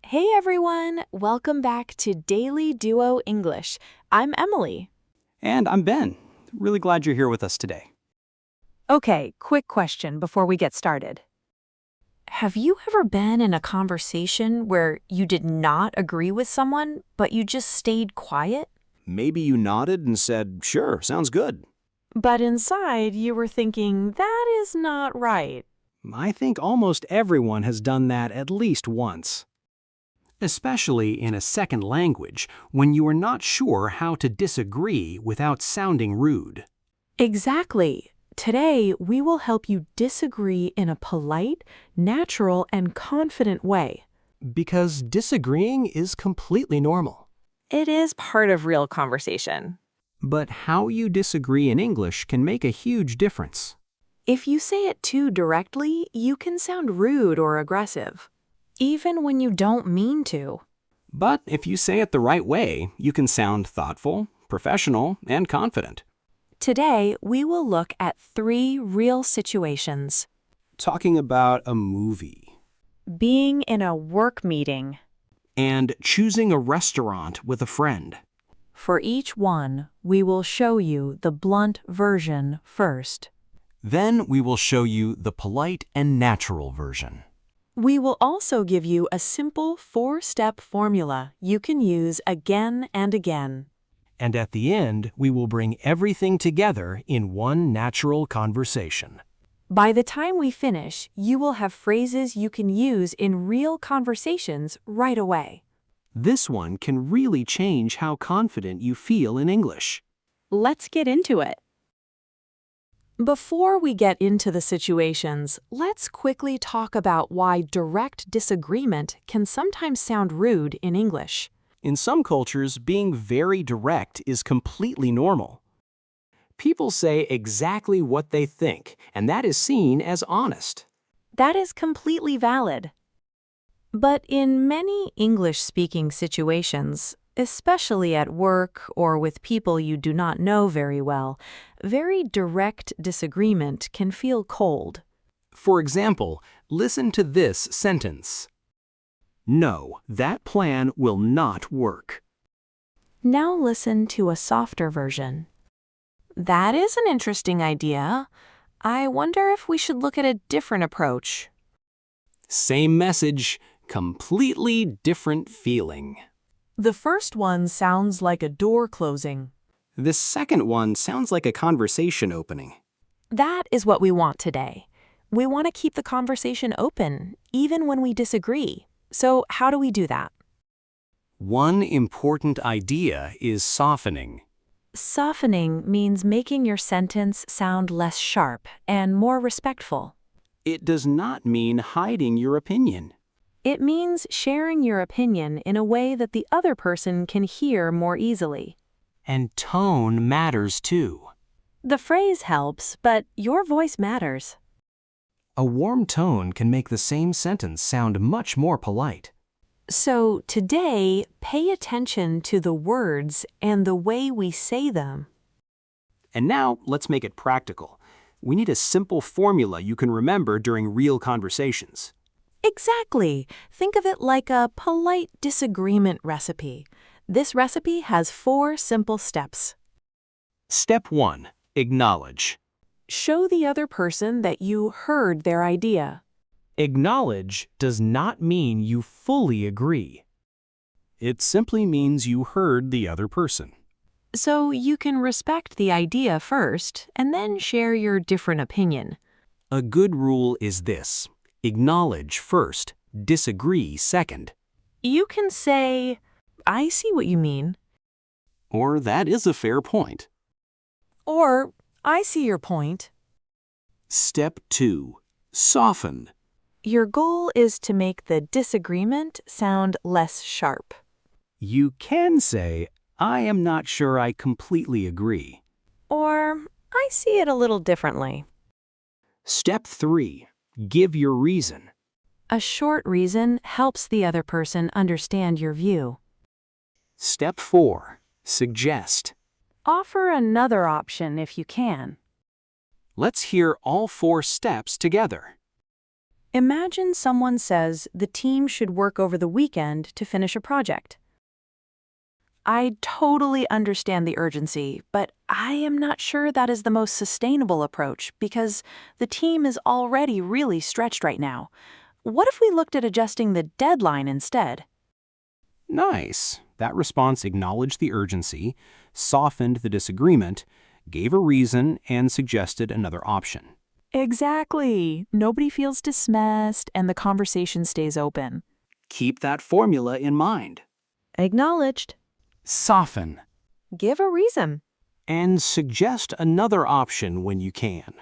Hey everyone, welcome back to Daily Duo English. I'm Emily. And I'm Ben. Really glad you're here with us today. Okay, quick question before we get started. Have you ever been in a conversation where you did not agree with someone, but you just stayed quiet? Maybe you nodded and said, "Sure, sounds good." But inside you were thinking, that is not right. I think almost everyone has done that at least once. Especially in a second language, when you are not sure how to disagree without sounding rude. Exactly. Today, we will help you disagree in a polite, natural, and confident way. Because disagreeing is completely normal. It is part of real conversation. But how you disagree in English can make a huge difference. If you say it too directly, you can sound rude or aggressive, even when you don't mean to. But if you say it the right way, you can sound thoughtful, professional, and confident. Today, we will look at 3 real situations. Talking about a movie. Being in a work meeting. And choosing a restaurant with a friend. For each one, we will show you the blunt version first. Then we will show you the polite and natural version. We will also give you a simple 4-step formula you can use again and again. And at the end, we will bring everything together in one natural conversation. By the time we finish, you will have phrases you can use in real conversations right away. This one can really change how confident you feel in English. Let's get into it. Before we get into the situations, let's quickly talk about why direct disagreement can sometimes sound rude in English. In some cultures, being very direct is completely normal. People say exactly what they think, and that is seen as honest. That is completely valid. But in many English-speaking situations, especially at work or with people you do not know very well, very direct disagreement can feel cold. For example, listen to this sentence. No, that plan will not work. Now listen to a softer version. That is an interesting idea. I wonder if we should look at a different approach. Same message, completely different feeling. The first one sounds like a door closing. The second one sounds like a conversation opening. That is what we want today. We want to keep the conversation open, even when we disagree. So how do we do that? One important idea is softening. Softening means making your sentence sound less sharp and more respectful. It does not mean hiding your opinion. It means sharing your opinion in a way that the other person can hear more easily. And tone matters too. The phrase helps, but your voice matters. A warm tone can make the same sentence sound much more polite. So today, pay attention to the words and the way we say them. And now, let's make it practical. We need a simple formula you can remember during real conversations. Exactly. Think of it like a polite disagreement recipe. This recipe has 4 simple steps. Step 1. Acknowledge. Show the other person that you heard their idea. Acknowledge does not mean you fully agree. It simply means you heard the other person. So you can respect the idea first and then share your different opinion. A good rule is this. Acknowledge first, disagree second. You can say, I see what you mean. Or that is a fair point. Or, I see your point. Step 2. Soften. Your goal is to make the disagreement sound less sharp. You can say, I am not sure I completely agree. Or, I see it a little differently. Step 3. Give your reason. A short reason helps the other person understand your view. Step 4. Suggest. Offer another option if you can. Let's hear all 4 steps together. Imagine someone says the team should work over the weekend to finish a project. I totally understand the urgency, but I am not sure that is the most sustainable approach because the team is already really stretched right now. What if we looked at adjusting the deadline instead? Nice. That response acknowledged the urgency, softened the disagreement, gave a reason, and suggested another option. Exactly. Nobody feels dismissed and the conversation stays open. Keep that formula in mind. Acknowledged. Soften. Give a reason. And suggest another option when you can.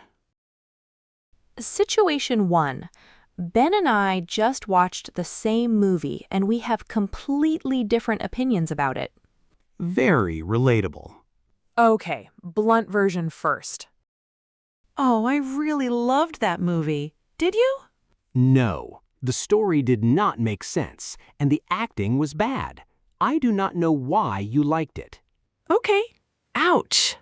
Situation 1. Ben and I just watched the same movie and we have completely different opinions about it. Very relatable. Okay, blunt version first. Oh, I really loved that movie. Did you? No, the story did not make sense, and the acting was bad. I do not know why you liked it. Okay. Ouch.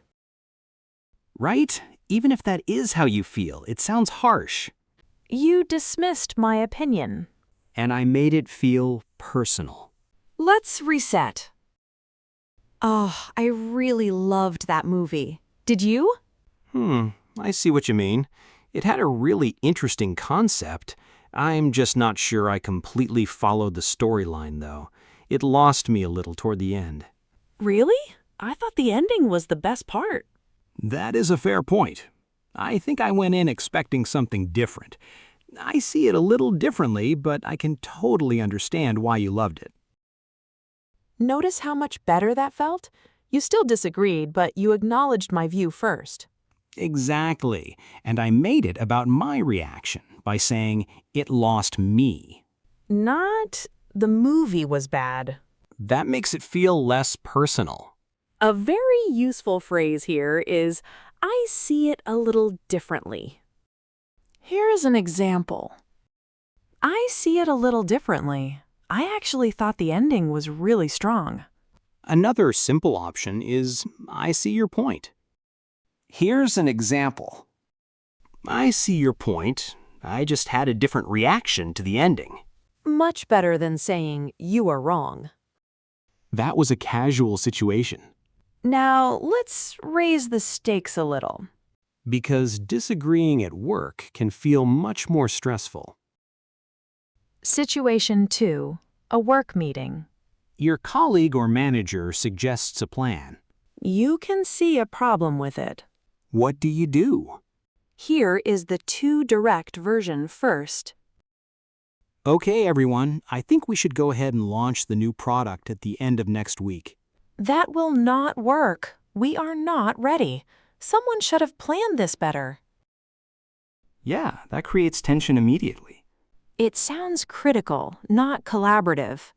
Right? Even if that is how you feel, it sounds harsh. You dismissed my opinion. And I made it feel personal. Let's reset. Oh, I really loved that movie. Did you? I see what you mean. It had a really interesting concept. I'm just not sure I completely followed the storyline, though. It lost me a little toward the end. Really? I thought the ending was the best part. That is a fair point. I think I went in expecting something different. I see it a little differently, but I can totally understand why you loved it. Notice how much better that felt? You still disagreed, but you acknowledged my view first. Exactly. And I made it about my reaction by saying it lost me. Not the movie was bad. That makes it feel less personal. A very useful phrase here is, I see it a little differently. Here is an example. I see it a little differently. I actually thought the ending was really strong. Another simple option is, I see your point. Here's an example. I see your point. I just had a different reaction to the ending. Much better than saying, you are wrong. That was a casual situation. Now, let's raise the stakes a little. Because disagreeing at work can feel much more stressful. Situation 2. A work meeting. Your colleague or manager suggests a plan. You can see a problem with it. What do you do? Here is the too direct version first. Okay, everyone, I think we should go ahead and launch the new product at the end of next week. That will not work. We are not ready. Someone should have planned this better. Yeah, that creates tension immediately. It sounds critical, not collaborative.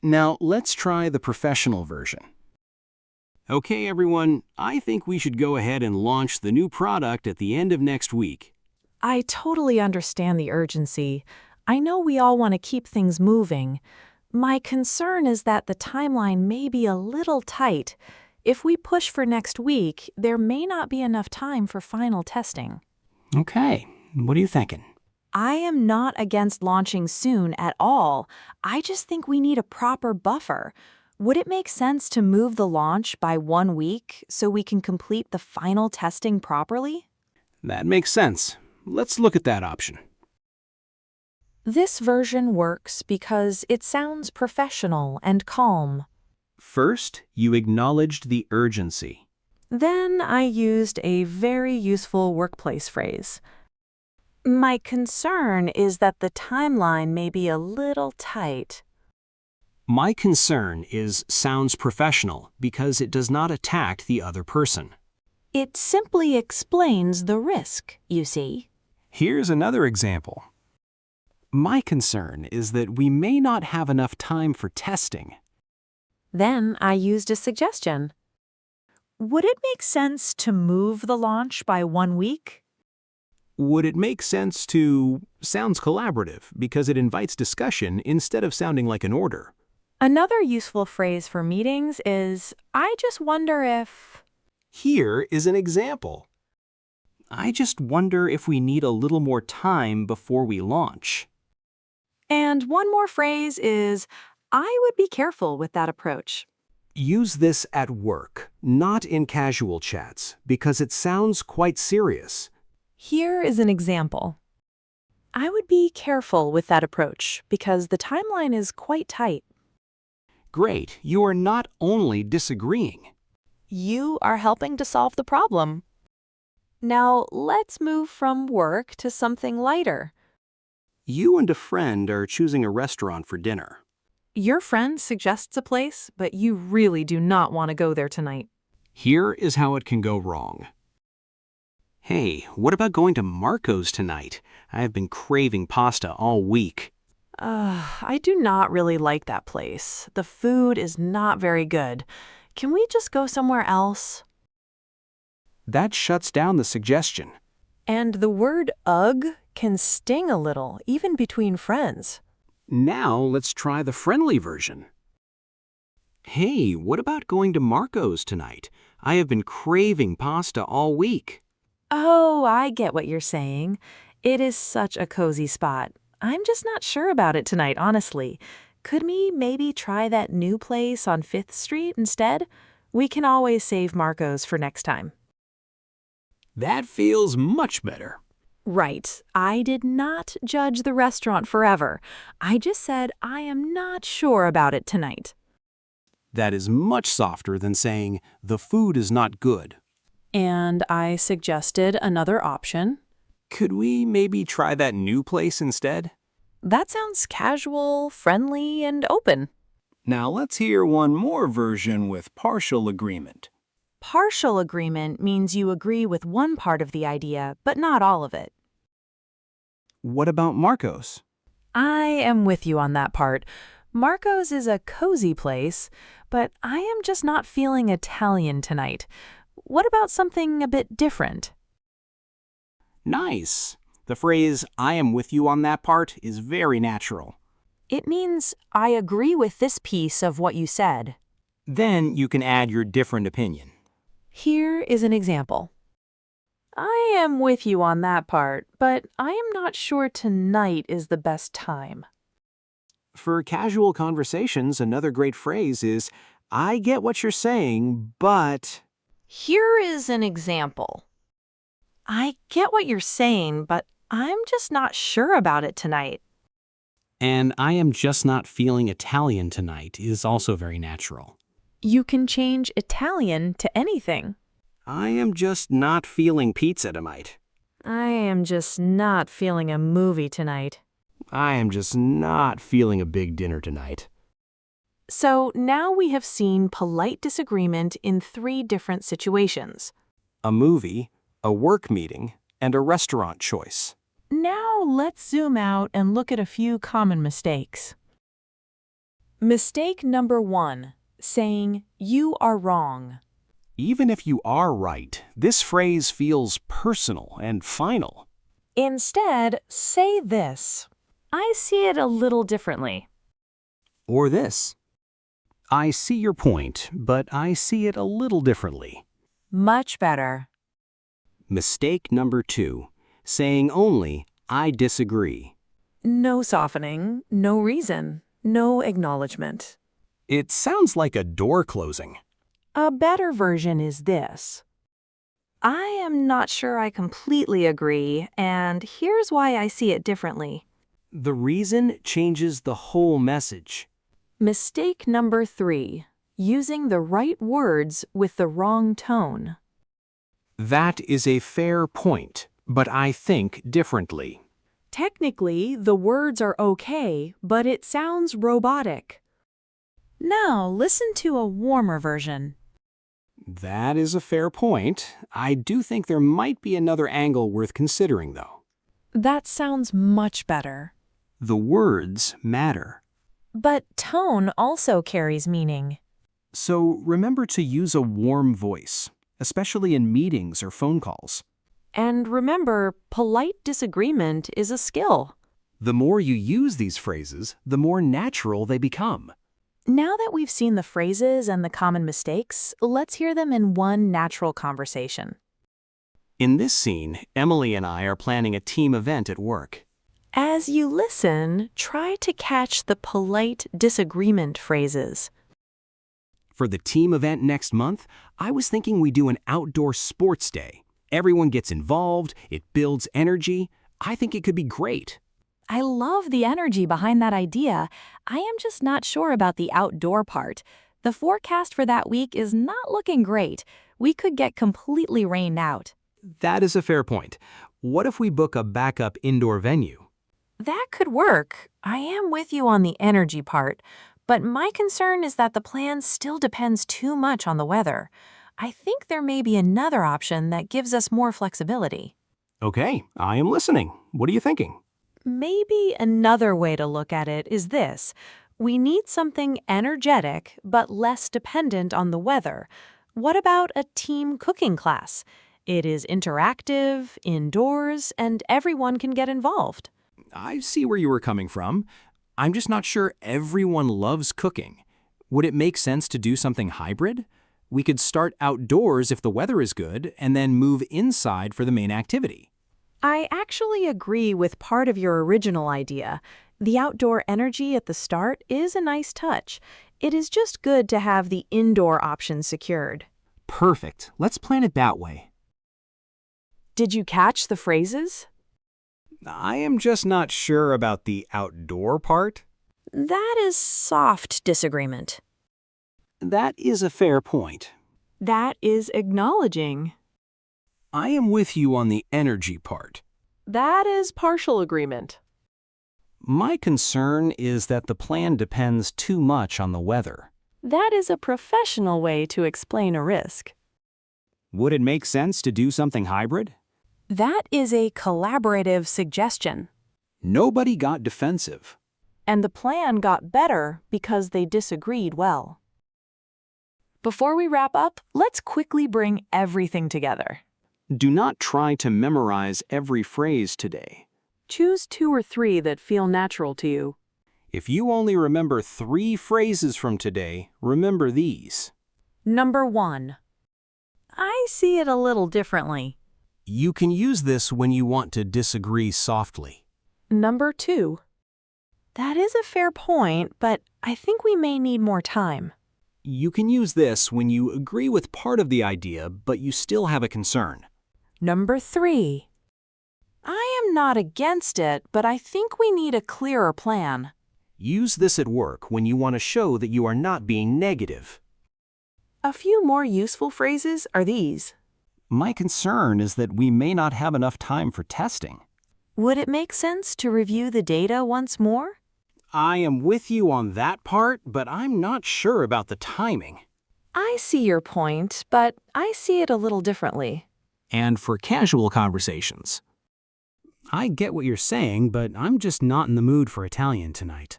Now, let's try the professional version. Okay, everyone, I think we should go ahead and launch the new product at the end of next week. I totally understand the urgency. I know we all want to keep things moving. My concern is that the timeline may be a little tight. If we push for next week, there may not be enough time for final testing. Okay, what are you thinking? I am not against launching soon at all. I just think we need a proper buffer. Would it make sense to move the launch by 1 week so we can complete the final testing properly? That makes sense. Let's look at that option. This version works because it sounds professional and calm. First, you acknowledged the urgency. Then I used a very useful workplace phrase. My concern is that the timeline may be a little tight. My concern is sounds professional because it does not attack the other person. It simply explains the risk, you see. Here's another example. My concern is that we may not have enough time for testing. Then I used a suggestion. Would it make sense to move the launch by 1 week? Would it make sense to sounds collaborative because it invites discussion instead of sounding like an order? Another useful phrase for meetings is, I just wonder if... Here is an example. I just wonder if we need a little more time before we launch. And one more phrase is, I would be careful with that approach. Use this at work, not in casual chats, because it sounds quite serious. Here is an example. I would be careful with that approach because the timeline is quite tight. Great, you are not only disagreeing. You are helping to solve the problem. Now, let's move from work to something lighter. You and a friend are choosing a restaurant for dinner. Your friend suggests a place, but you really do not want to go there tonight. Here is how it can go wrong. Hey, what about going to Marco's tonight? I have been craving pasta all week. I do not really like that place. The food is not very good. Can we just go somewhere else? That shuts down the suggestion. And the word ugh can sting a little, even between friends. Now let's try the friendly version. Hey, what about going to Marco's tonight? I have been craving pasta all week. Oh, I get what you're saying. It is such a cozy spot. I'm just not sure about it tonight, honestly. Could we maybe try that new place on 5th Street instead? We can always save Marco's for next time. That feels much better. Right. I did not judge the restaurant forever. I just said I am not sure about it tonight. That is much softer than saying, the food is not good. And I suggested another option. Could we maybe try that new place instead? That sounds casual, friendly, and open. Now let's hear one more version with partial agreement. Partial agreement means you agree with one part of the idea, but not all of it. What about Marco's? I am with you on that part. Marco's is a cozy place, but I am just not feeling Italian tonight. What about something a bit different? Nice. The phrase, I am with you on that part, is very natural. It means I agree with this piece of what you said. Then you can add your different opinion. Here is an example. I am with you on that part, but I am not sure tonight is the best time. For casual conversations, another great phrase is, I get what you're saying, but... Here is an example. I get what you're saying, but I'm just not sure about it tonight. And I am just not feeling Italian tonight is also very natural. You can change Italian to anything. I am just not feeling pizza tonight. I am just not feeling a movie tonight. I am just not feeling a big dinner tonight. So now we have seen polite disagreement in 3 different situations. A movie, a work meeting, and a restaurant choice. Now let's zoom out and look at a few common mistakes. Mistake number 1, saying, you are wrong. Even if you are right, this phrase feels personal and final. Instead, say this. I see it a little differently. Or this. I see your point, but I see it a little differently. Much better. Mistake number 2, saying only, I disagree. No softening, no reason, no acknowledgement. It sounds like a door closing. A better version is this. I am not sure I completely agree, and here's why I see it differently. The reason changes the whole message. Mistake number 3, using the right words with the wrong tone. That is a fair point, but I think differently. Technically, the words are okay, but it sounds robotic. Now, listen to a warmer version. That is a fair point. I do think there might be another angle worth considering, though. That sounds much better. The words matter. But tone also carries meaning. So remember to use a warm voice, especially in meetings or phone calls. And remember, polite disagreement is a skill. The more you use these phrases, the more natural they become. Now that we've seen the phrases and the common mistakes, let's hear them in one natural conversation. In this scene, Emily and I are planning a team event at work. As you listen, try to catch the polite disagreement phrases. For the team event next month, I was thinking we do an outdoor sports day. Everyone gets involved, it builds energy. I think it could be great. I love the energy behind that idea. I am just not sure about the outdoor part. The forecast for that week is not looking great. We could get completely rained out. That is a fair point. What if we book a backup indoor venue? That could work. I am with you on the energy part, but my concern is that the plan still depends too much on the weather. I think there may be another option that gives us more flexibility. Okay, I am listening. What are you thinking? Maybe another way to look at it is this. We need something energetic but less dependent on the weather. What about a team cooking class? It is interactive, indoors, and everyone can get involved. I see where you were coming from. I'm just not sure everyone loves cooking. Would it make sense to do something hybrid? We could start outdoors if the weather is good and then move inside for the main activity. I actually agree with part of your original idea. The outdoor energy at the start is a nice touch. It is just good to have the indoor option secured. Perfect. Let's plan it that way. Did you catch the phrases? I am just not sure about the outdoor part. That is soft disagreement. That is a fair point. That is acknowledging. I am with you on the energy part. That is partial agreement. My concern is that the plan depends too much on the weather. That is a professional way to explain a risk. Would it make sense to do something hybrid? That is a collaborative suggestion. Nobody got defensive. And the plan got better because they disagreed well. Before we wrap up, let's quickly bring everything together. Do not try to memorize every phrase today. Choose 2 or 3 that feel natural to you. If you only remember 3 phrases from today, remember these. Number 1. I see it a little differently. You can use this when you want to disagree softly. Number 2. That is a fair point, but I think we may need more time. You can use this when you agree with part of the idea, but you still have a concern. Number 3. I am not against it, but I think we need a clearer plan. Use this at work when you want to show that you are not being negative. A few more useful phrases are these. My concern is that we may not have enough time for testing. Would it make sense to review the data once more? I am with you on that part, but I'm not sure about the timing. I see your point, but I see it a little differently. And for casual conversations. I get what you're saying, but I'm just not in the mood for Italian tonight.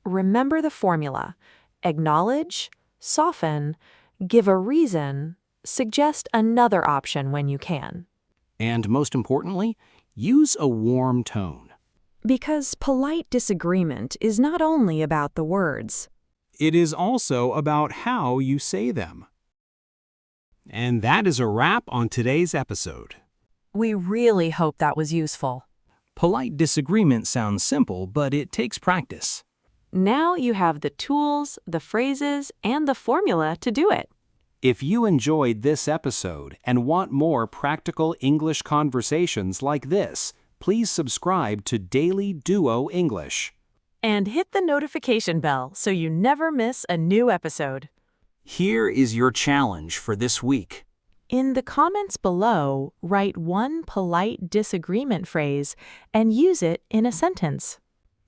Remember the formula. Acknowledge, soften, give a reason, suggest another option when you can. And most importantly, use a warm tone. Because polite disagreement is not only about the words. It is also about how you say them. And that is a wrap on today's episode. We really hope that was useful. Polite disagreement sounds simple, but it takes practice. Now you have the tools, the phrases, and the formula to do it. If you enjoyed this episode and want more practical English conversations like this, please subscribe to Daily Duo English. And hit the notification bell so you never miss a new episode. Here is your challenge for this week. In the comments below, write one polite disagreement phrase and use it in a sentence.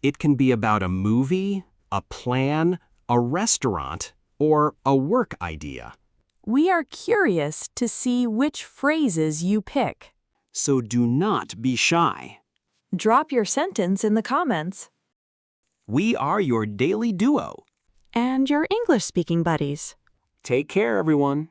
It can be about a movie, a plan, a restaurant, or a work idea. We are curious to see which phrases you pick. So do not be shy. Drop your sentence in the comments. We are your Daily Duo. And your English-speaking buddies. Take care, everyone.